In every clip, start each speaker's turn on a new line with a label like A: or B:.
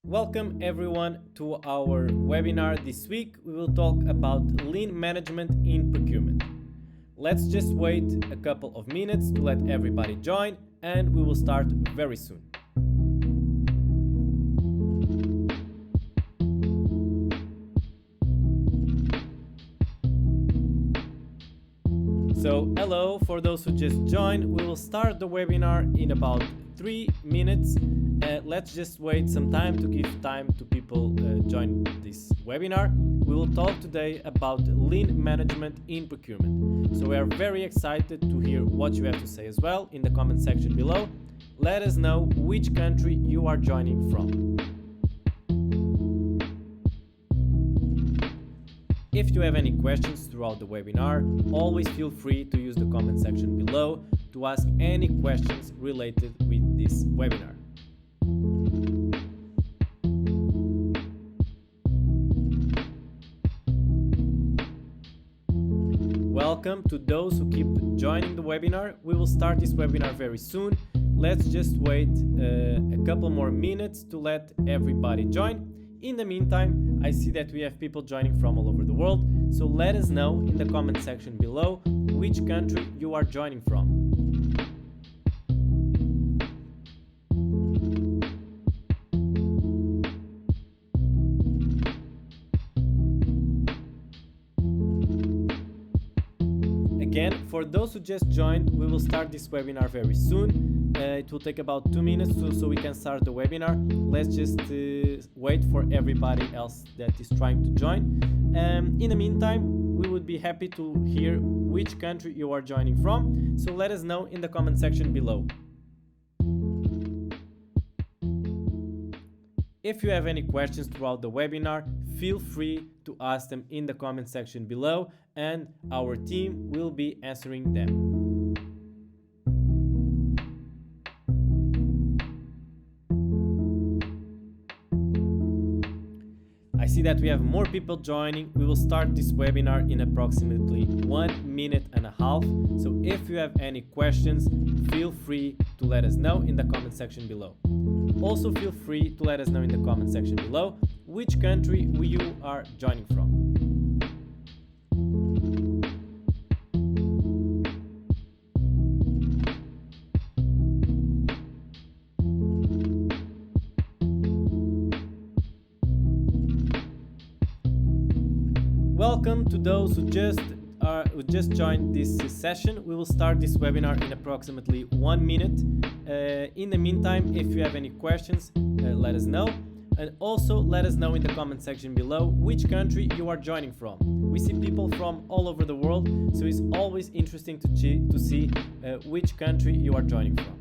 A: Welcome everyone to our webinar. This week we will talk about lean management in procurement. Let's just wait a couple of minutes to let everybody join and we will start very soon. So hello, for those who just joined, we will start the webinar in about 3 minutes. Let's just wait some time to give time to people join this webinar. We will talk today about lean management in procurement. So we are very excited to hear what you have to say as well in the comment section below. Let us know which country you are joining from. If you have any questions throughout the webinar, always feel free to use the comment section below to ask any questions related with this webinar. Welcome to those who keep joining the webinar. We will start this webinar very soon. Let's just wait a couple more minutes to let everybody join. In the meantime, I see that we have people joining from all over the world, so let us know in the comment section below which country you are joining from. Again, for those who just joined, we will start this webinar very soon. It will take about 2 minutes so we can start the webinar. Let's just wait for everybody else that is trying to join. In the meantime, we would be happy to hear which country you are joining from. So let us know in the comment section below. If you have any questions throughout the webinar, feel free to ask them in the comment section below and our team will be answering them. I see that we have more people joining. We will start this webinar in approximately 1.5 minutes. So if you have any questions, feel free to let us know in the comment section below. Also feel free to let us know in the comment section below which country you are joining from. Welcome to those who just joined this session. We will start this webinar in approximately 1 minute. In the meantime, if you have any questions, let us know. And also let us know in the comment section below which country you are joining from. We see people from all over the world, so it's always interesting to see which country you are joining from.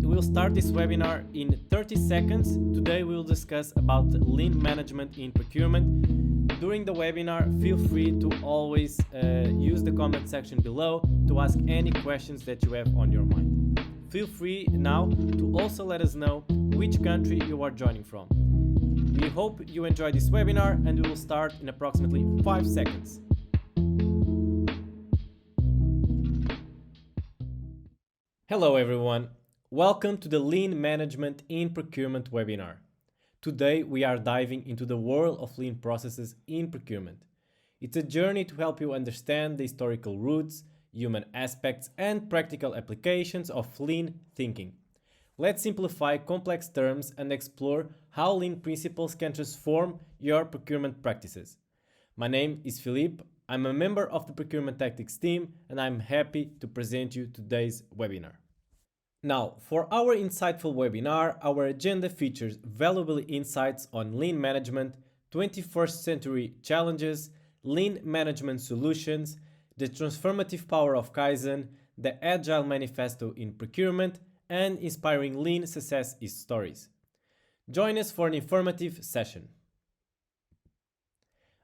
A: We'll start this webinar in 30 seconds. Today we will discuss about lean management in procurement. During the webinar, feel free to always use the comment section below to ask any questions that you have on your mind. Feel free now to also let us know which country you are joining from. We hope you enjoy this webinar and we will start in approximately 5 seconds. Hello everyone, welcome to the Lean Management in Procurement webinar. Today we are diving into the world of lean processes in procurement. It's a journey to help you understand the historical roots, human aspects and practical applications of lean thinking. Let's simplify complex terms and explore how lean principles can transform your procurement practices. My name is Filipe. I'm a member of the Procurement Tactics team and I'm happy to present you today's webinar. Now, for our insightful webinar, our agenda features valuable insights on lean management, 21st century challenges, lean management solutions, the transformative power of Kaizen, the Agile manifesto in procurement, and inspiring lean success stories. Join us for an informative session.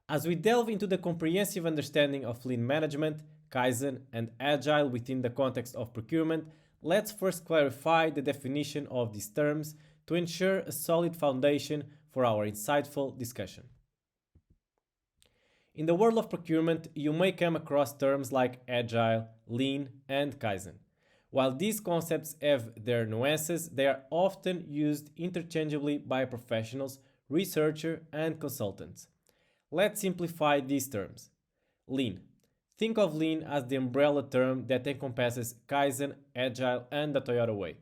A: As we delve into the comprehensive understanding of lean management, Kaizen, and Agile within the context of procurement, let's first clarify the definition of these terms to ensure a solid foundation for our insightful discussion. In the world of procurement, you may come across terms like Agile, Lean, and Kaizen. While these concepts have their nuances, they are often used interchangeably by professionals, researchers, and consultants. Let's simplify these terms. Lean. Think of Lean as the umbrella term that encompasses Kaizen, Agile, and the Toyota Way.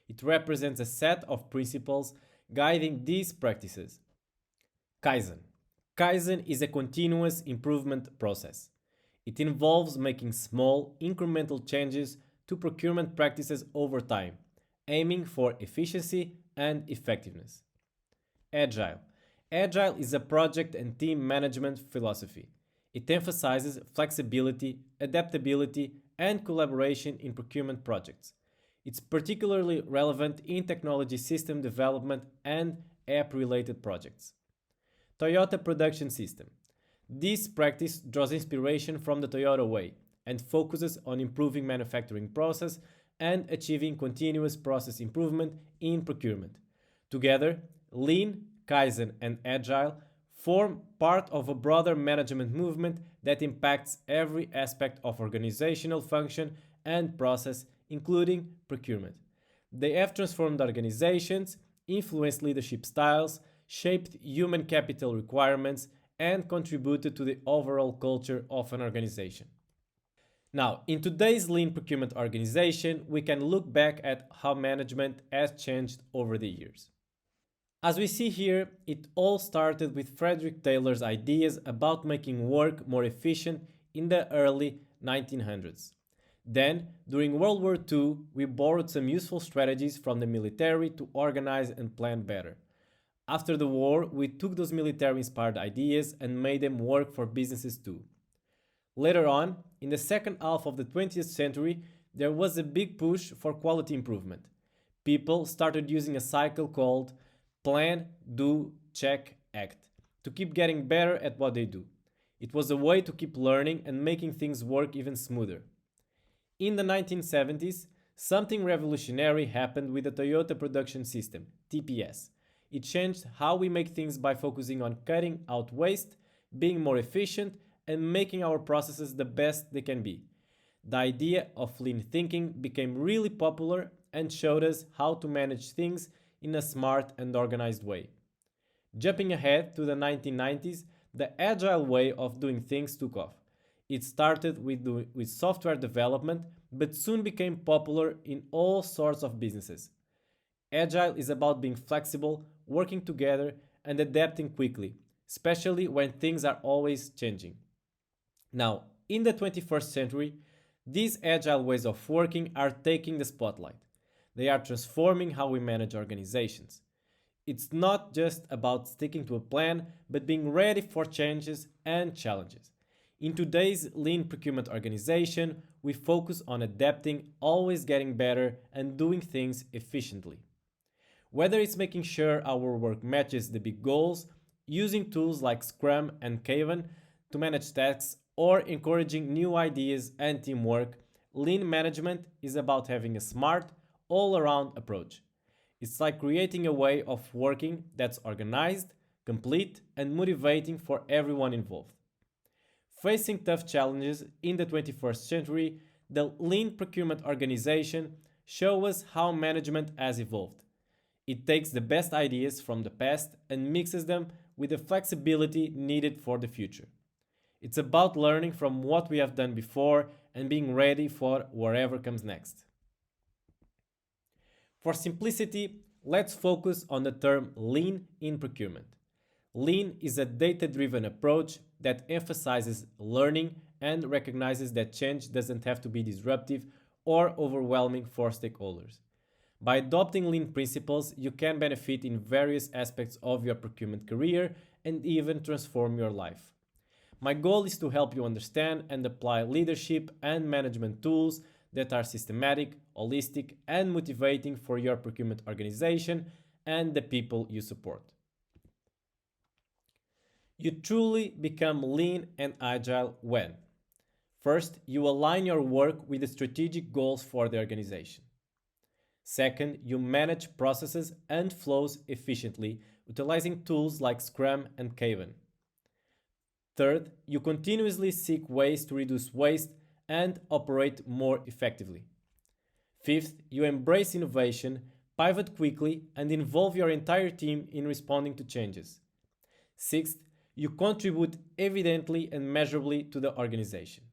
A: It represents a set of principles guiding these practices. Kaizen. Kaizen is a continuous improvement process. It involves making small, incremental changes to procurement practices over time, aiming for efficiency and effectiveness. Agile. Agile is a project and team management philosophy. It emphasizes flexibility, adaptability, and collaboration in procurement projects. It's particularly relevant in technology system development and app related projects. Toyota Production System. This practice draws inspiration from the Toyota Way and focuses on improving manufacturing process and achieving continuous process improvement in procurement. Together, Lean, Kaizen, and Agile form part of a broader management movement that impacts every aspect of organizational function and process, including procurement. They have transformed organizations, influenced leadership styles, shaped human capital requirements, and contributed to the overall culture of an organization. Now, in today's lean procurement organization, we can look back at how management has changed over the years. As we see here, it all started with Frederick Taylor's ideas about making work more efficient in the early 1900s. Then, during World War II, we borrowed some useful strategies from the military to organize and plan better. After the war, we took those military inspired ideas and made them work for businesses too. Later on, in the second half of the 20th century, there was a big push for quality improvement. People started using a cycle called plan, do, check, act to keep getting better at what they do. It was a way to keep learning and making things work even smoother. In the 1970s, something revolutionary happened with the Toyota Production System, TPS. It changed how we make things by focusing on cutting out waste, being more efficient, and making our processes the best they can be. The idea of lean thinking became really popular and showed us how to manage things in a smart and organized way. Jumping ahead to the 1990s, the agile way of doing things took off. It started with software development, but soon became popular in all sorts of businesses. Agile is about being flexible, working together, and adapting quickly, especially when things are always changing. Now, in the 21st century, these agile ways of working are taking the spotlight. They are transforming how we manage organizations. It's not just about sticking to a plan, but being ready for changes and challenges. In today's lean procurement organization, we focus on adapting, always getting better, and doing things efficiently. Whether it's making sure our work matches the big goals, using tools like Scrum and Kaizen to manage tasks, or encouraging new ideas and teamwork, lean management is about having a smart, all-around approach. It's like creating a way of working that's organized, complete, and motivating for everyone involved. Facing tough challenges in the 21st century, the lean procurement organization shows us how management has evolved. It takes the best ideas from the past and mixes them with the flexibility needed for the future. It's about learning from what we have done before and being ready for whatever comes next. For simplicity, let's focus on the term lean in procurement. Lean is a data-driven approach that emphasizes learning and recognizes that change doesn't have to be disruptive or overwhelming for stakeholders. By adopting lean principles, you can benefit in various aspects of your procurement career and even transform your life. My goal is to help you understand and apply leadership and management tools that are systematic, holistic, and motivating for your procurement organization and the people you support. You truly become lean and agile when: first, you align your work with the strategic goals for the organization. Second, you manage processes and flows efficiently utilizing tools like Scrum and Kaizen. Third, you continuously seek ways to reduce waste and operate more effectively. Fifth, you embrace innovation, pivot quickly, and involve your entire team in responding to changes. Sixth, you contribute evidently and measurably to the organization.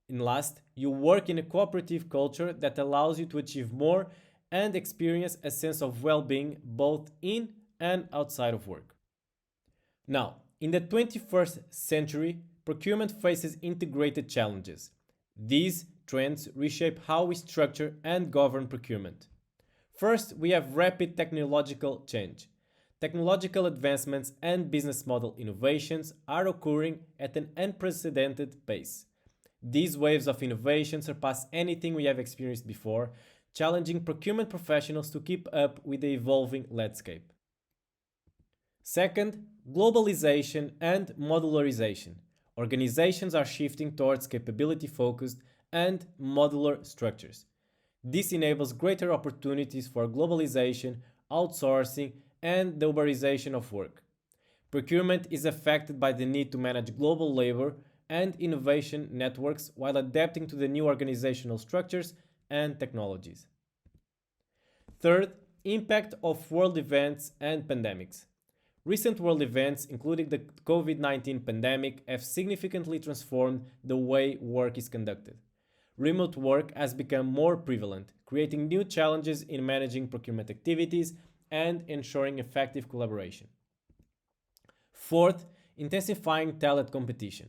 A: And last, you work in a cooperative culture that allows you to achieve more and experience a sense of well being both in and outside of work. Now, in the 21st century, procurement faces integrated challenges. These trends reshape how we structure and govern procurement. First, we have rapid technological change. Technological advancements and business model innovations are occurring at an unprecedented pace. These waves of innovation surpass anything we have experienced before, challenging procurement professionals to keep up with the evolving landscape. Second, globalization and modularization. Organizations are shifting towards capability focused and modular structures. This enables greater opportunities for globalization, outsourcing, and the Uberization of work. Procurement is affected by the need to manage global labor and innovation networks while adapting to the new organizational structures and technologies. Third, impact of world events and pandemics. Recent world events, including the COVID-19 pandemic, have significantly transformed the way work is conducted. Remote work has become more prevalent, creating new challenges in managing procurement activities and ensuring effective collaboration. Fourth, intensifying talent competition.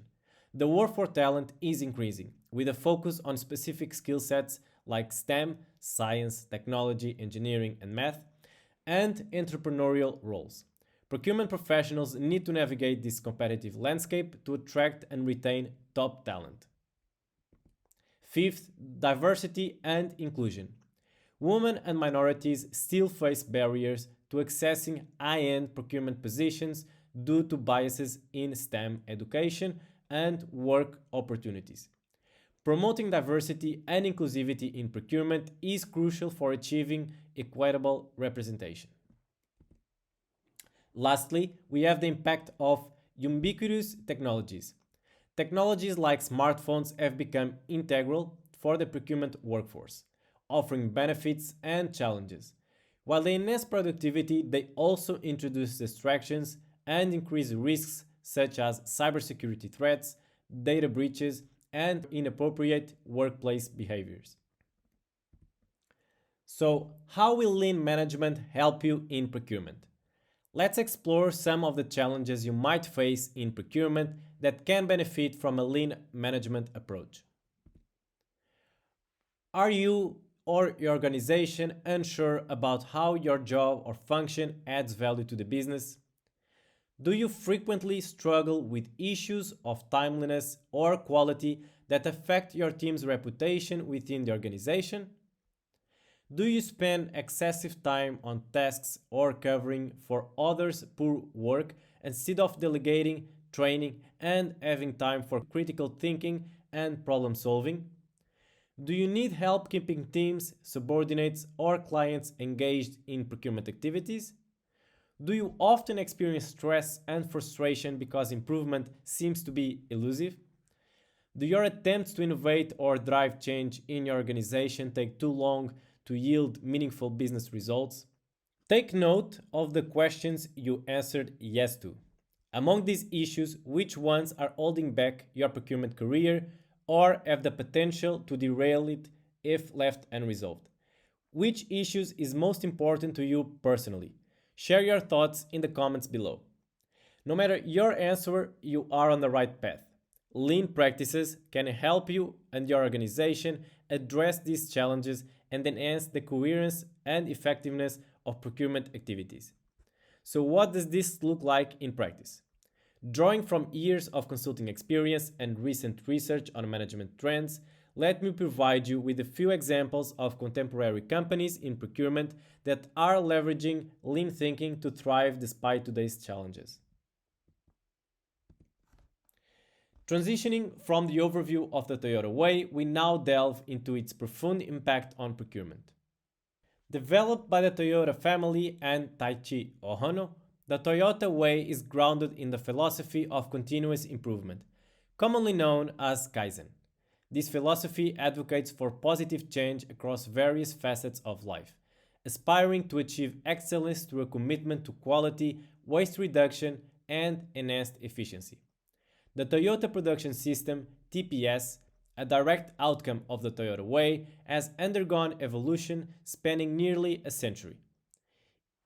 A: The war for talent is increasing, with a focus on specific skill sets like STEM, science, technology, engineering, and math, and entrepreneurial roles. Procurement professionals need to navigate this competitive landscape to attract and retain top talent. Fifth, diversity and inclusion. Women and minorities still face barriers to accessing high end procurement positions due to biases in STEM education and work opportunities. Promoting diversity and inclusivity in procurement is crucial for achieving equitable representation. Lastly, we have the impact of ubiquitous technologies. Technologies like smartphones have become integral for the procurement workforce, offering benefits and challenges. While they enhance productivity, they also introduce distractions and increase risks such as cybersecurity threats, data breaches, and inappropriate workplace behaviors. So, how will lean management help you in procurement? Let's explore some of the challenges you might face in procurement that can benefit from a lean management approach. Are you or your organization unsure about how your job or function adds value to the business? Do you frequently struggle with issues of timeliness or quality that affect your team's reputation within the organization? Do you spend excessive time on tasks or covering for others' poor work instead of delegating, training, and having time for critical thinking and problem solving? Do you need help keeping teams, subordinates, or clients engaged in procurement activities? Do you often experience stress and frustration because improvement seems to be elusive? Do your attempts to innovate or drive change in your organization take too long to yield meaningful business results? Take note of the questions you answered yes to. Among these issues, which ones are holding back your procurement career or have the potential to derail it if left unresolved? Which issues is most important to you personally? Share your thoughts in the comments below. No matter your answer, you are on the right path. Lean practices can help you and your organization address these challenges and enhance the coherence and effectiveness of procurement activities. So, what does this look like in practice? Drawing from years of consulting experience and recent research on management trends, let me provide you with a few examples of contemporary companies in procurement that are leveraging lean thinking to thrive despite today's challenges. Transitioning from the overview of the Toyota Way, we now delve into its profound impact on procurement. Developed by the Toyota family and Taiichi Ohno, The Toyota Way is grounded in the philosophy of continuous improvement, commonly known as Kaizen. This philosophy advocates for positive change across various facets of life, aspiring to achieve excellence through a commitment to quality, waste reduction, and enhanced efficiency. The Toyota Production System, TPS, a direct outcome of the Toyota Way, has undergone evolution spanning nearly a century.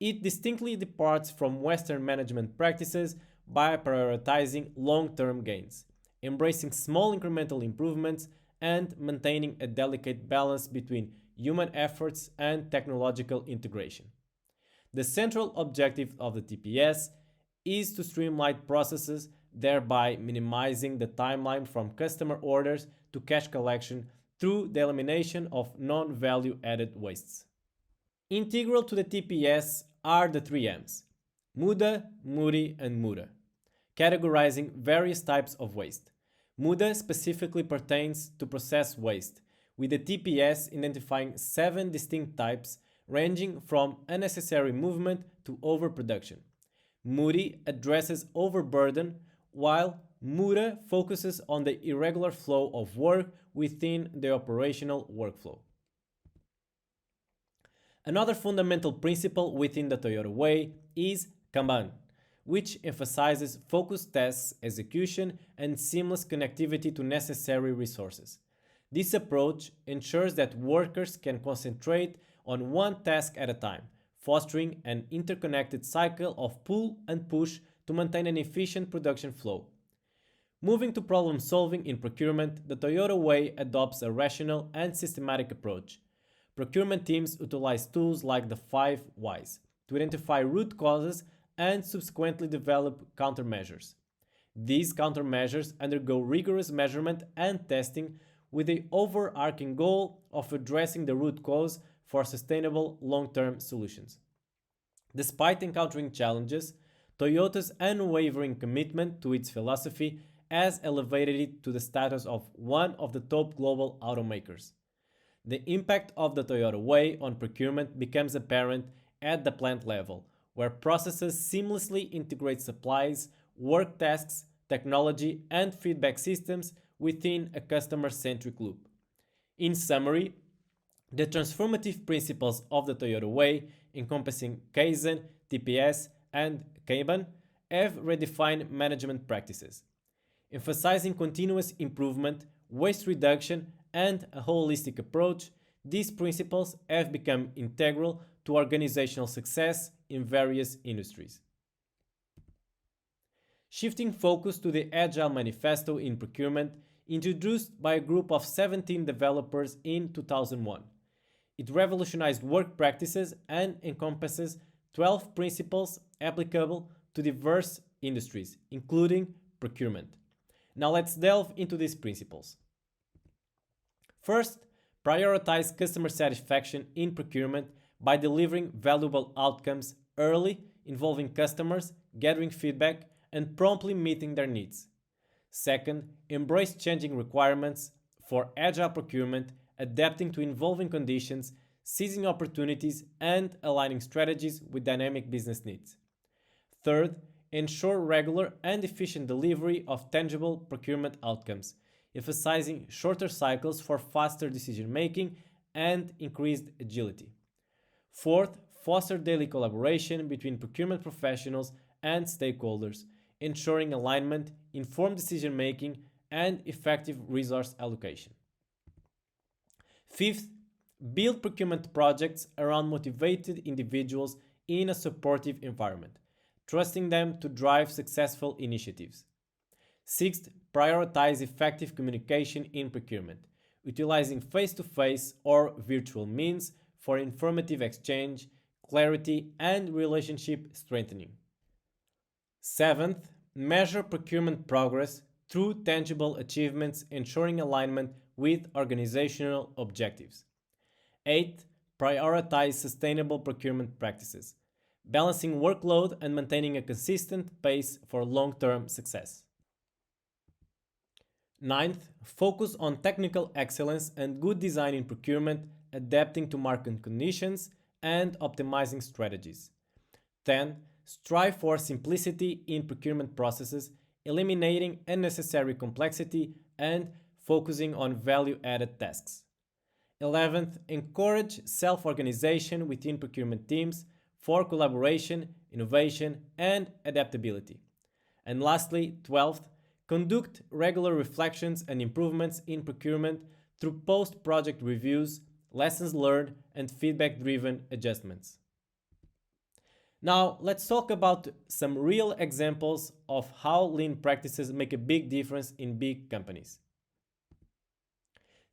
A: It distinctly departs from Western management practices by prioritizing long term gains, embracing small incremental improvements, and maintaining a delicate balance between human efforts and technological integration. The central objective of the TPS is to streamline processes, thereby minimizing the timeline from customer orders to cash collection through the elimination of non value added wastes. Integral to the TPS are the three M's: Muda, Muri, and Mura, categorizing various types of waste. Muda specifically pertains to process waste, with the TPS identifying seven distinct types ranging from unnecessary movement to overproduction. Muri addresses overburden, while Mura focuses on the irregular flow of work within the operational workflow. Another fundamental principle within the Toyota Way is Kanban, which emphasizes focused tasks execution and seamless connectivity to necessary resources. This approach ensures that workers can concentrate on one task at a time, fostering an interconnected cycle of pull and push to maintain an efficient production flow. Moving to problem solving in procurement, the Toyota Way adopts a rational and systematic approach. Procurement teams utilize tools like the 5 Whys to identify root causes and subsequently develop countermeasures. These countermeasures undergo rigorous measurement and testing with the overarching goal of addressing the root cause for sustainable long term solutions. Despite encountering challenges, Toyota's unwavering commitment to its philosophy has elevated it to the status of one of the top global automakers. The impact of the Toyota Way on procurement becomes apparent at the plant level, where processes seamlessly integrate supplies, work tasks, technology, and feedback systems within a customer centric loop. In summary, the transformative principles of the Toyota Way, encompassing Kaizen, TPS, and Kanban, have redefined management practices. Emphasizing continuous improvement, waste reduction, and a holistic approach, these principles have become integral to organizational success in various industries. Shifting focus to the Agile Manifesto in procurement, introduced by a group of 17 developers in 2001. It revolutionized work practices and encompasses 12 principles applicable to diverse industries, including procurement. Now let's delve into these principles. First, prioritize customer satisfaction in procurement by delivering valuable outcomes early, involving customers, gathering feedback, and promptly meeting their needs. Second, embrace changing requirements for agile procurement, adapting to evolving conditions, seizing opportunities, and aligning strategies with dynamic business needs. Third, ensure regular and efficient delivery of tangible procurement outcomes, emphasizing shorter cycles for faster decision making and increased agility. Fourth, foster daily collaboration between procurement professionals and stakeholders, ensuring alignment, informed decision making, and effective resource allocation. Fifth, build procurement projects around motivated individuals in a supportive environment, trusting them to drive successful initiatives. Sixth, prioritize effective communication in procurement, utilizing face to face or virtual means for informative exchange, clarity, and relationship strengthening. Seventh, measure procurement progress through tangible achievements, ensuring alignment with organizational objectives. Eighth, prioritize sustainable procurement practices, balancing workload and maintaining a consistent pace for long term success. Ninth, focus on technical excellence and good design in procurement, adapting to market conditions and optimizing strategies. 10. strive for simplicity in procurement processes, eliminating unnecessary complexity and focusing on value-added tasks. 11th, encourage self-organization within procurement teams for collaboration, innovation, and adaptability. And lastly, 12th, conduct regular reflections and improvements in procurement through post-project reviews, lessons learned, and feedback-driven adjustments. Now, let's talk about some real examples of how lean practices make a big difference in big companies.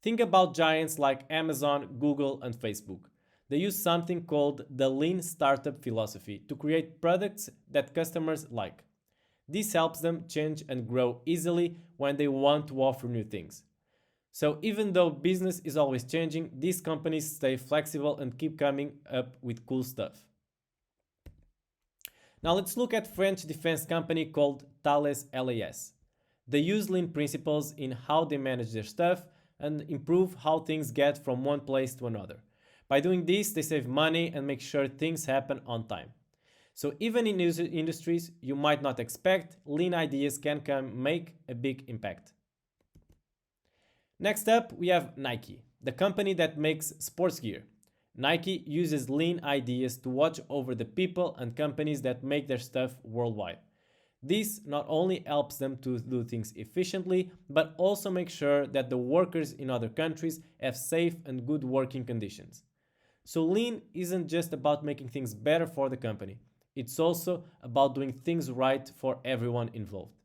A: Think about giants like Amazon, Google, and Facebook. They use something called the lean startup philosophy to create products that customers like. This helps them change and grow easily when they want to offer new things. So, even though business is always changing, these companies stay flexible and keep coming up with cool stuff. Now let's look at French defense company called Thales LAS. They use lean principles in how they manage their stuff and improve how things get from one place to another. By doing this, they save money and make sure things happen on time. So even in industries you might not expect, lean ideas can make a big impact. Next up, we have Nike, the company that makes sports gear. Nike uses lean ideas to watch over the people and companies that make their stuff worldwide. This not only helps them to do things efficiently, but also makes sure that the workers in other countries have safe and good working conditions. So lean isn't just about making things better for the company, it's also about doing things right for everyone involved.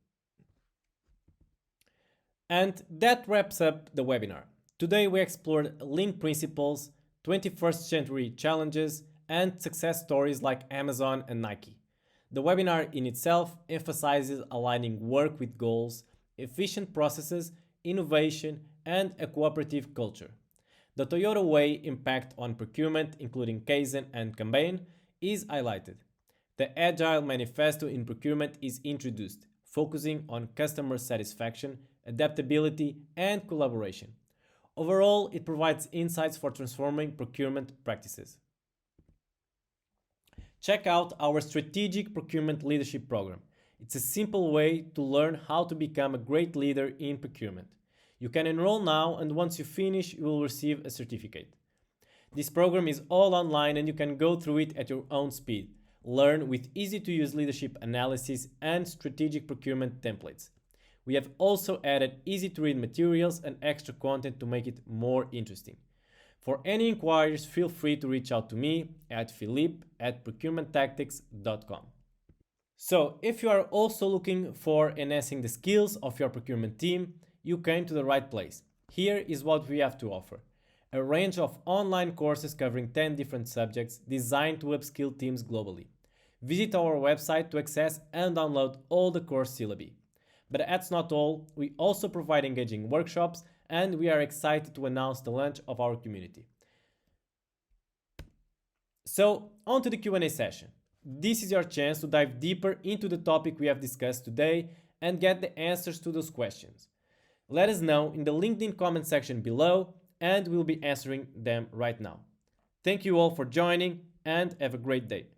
A: And that wraps up the webinar. Today we explored lean principles, 21st century challenges, and success stories like Amazon and Nike. The webinar in itself emphasizes aligning work with goals, efficient processes, innovation, and a cooperative culture. The Toyota Way impact on procurement, including Kaizen and Kanban, is highlighted. The Agile manifesto in procurement is introduced, focusing on customer satisfaction, adaptability, and collaboration. Overall, it provides insights for transforming procurement practices. Check out our Strategic Procurement Leadership Program. It's a simple way to learn how to become a great leader in procurement. You can enroll now, and once you finish, you will receive a certificate. This program is all online and you can go through it at your own speed. Learn with easy-to-use leadership analysis and strategic procurement templates. We have also added easy-to-read materials and extra content to make it more interesting. For any inquiries, feel free to reach out to me at philippe@procurementtactics.com. So, if you are also looking for enhancing the skills of your procurement team, you came to the right place. Here is what we have to offer. A range of online courses covering 10 different subjects designed to upskill teams globally. Visit our website to access and download all the course syllabi. But that's not all, we also provide engaging workshops and we are excited to announce the launch of our community. So, on to the Q&A session. This is your chance to dive deeper into the topic we have discussed today and get the answers to those questions. Let us know in the LinkedIn comment section below and we'll be answering them right now. Thank you all for joining and have a great day.